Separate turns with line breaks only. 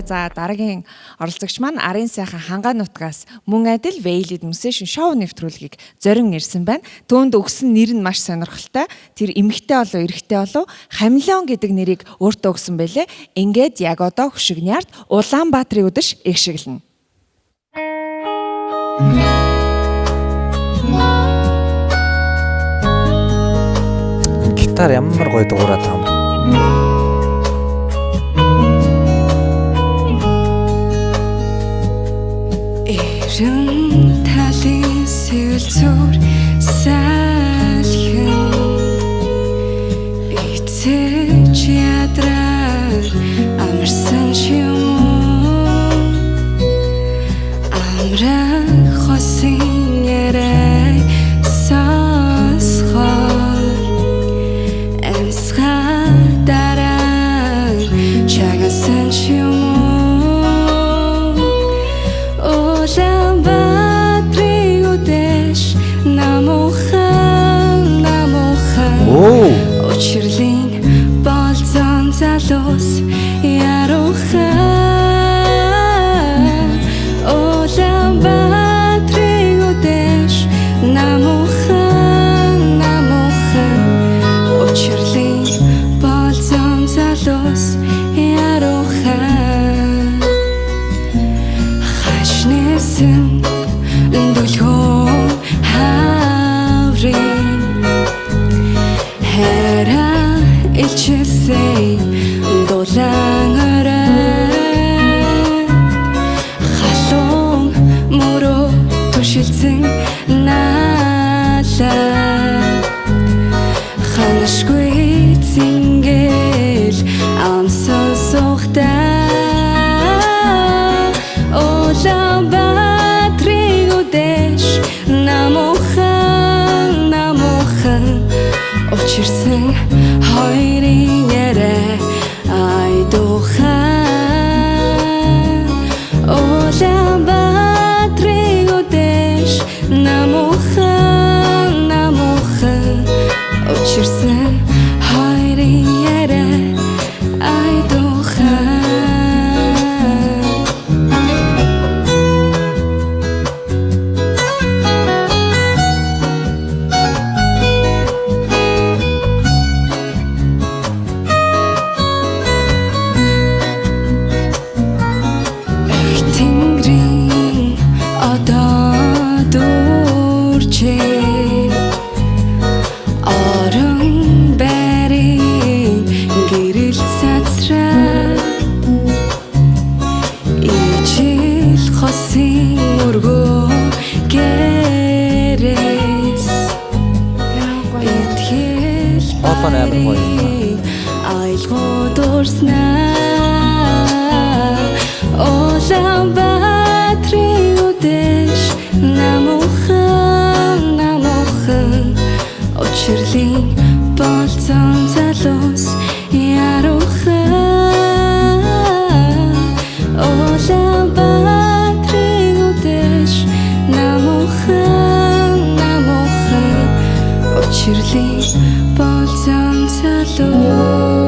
За дараагийн оролцогч маань Арын сайхан хангаа нутгаас мөн адил Veiled Musician шоу нэвтрүүлгийг зорин ирсэн байна. Түүнд өгсөн нэр нь маш сонирхолтой. Тэр эмэгтэй болов эрэгтэй болов Хамелеон гэдэг нэрийг өөртөө өгсөн байлээ. Ингээд яг одоо Хөшигнийарт Улаанбаатарын үдэш их шиглэнэ.
Гитар ямар гоё дуурайд байгаа юм.
Эрен талын сэлцүүр салхин эцэж ядраар амарсан юм амрах хосын ярай сасхар эмсха дараа чагасан юм Улаанбаатарын үдэш намуухан Учирлын болцон залуус ярухан Улаанбаатарын үдэш намуухан Учирлын болцон залуус ярухан Хашнэсэн дөлхөө хаврын хэра илчээсэй дулаан өрөө халуун мөрөө тушилсан наалаа ханашгүй зингэл амсан сухтаа Улаанбаатарын үдэш намуухан учирсан хоёрын яриа айдуухан Улаанбаатарын үдэш намуухан учирсан хоёрын яриа айдуухан Улаанбаатарын үдэш намуухан учирлын болцон залуус ярухан Улаанбаатарын үдэш намуухан учирлын болцон залуус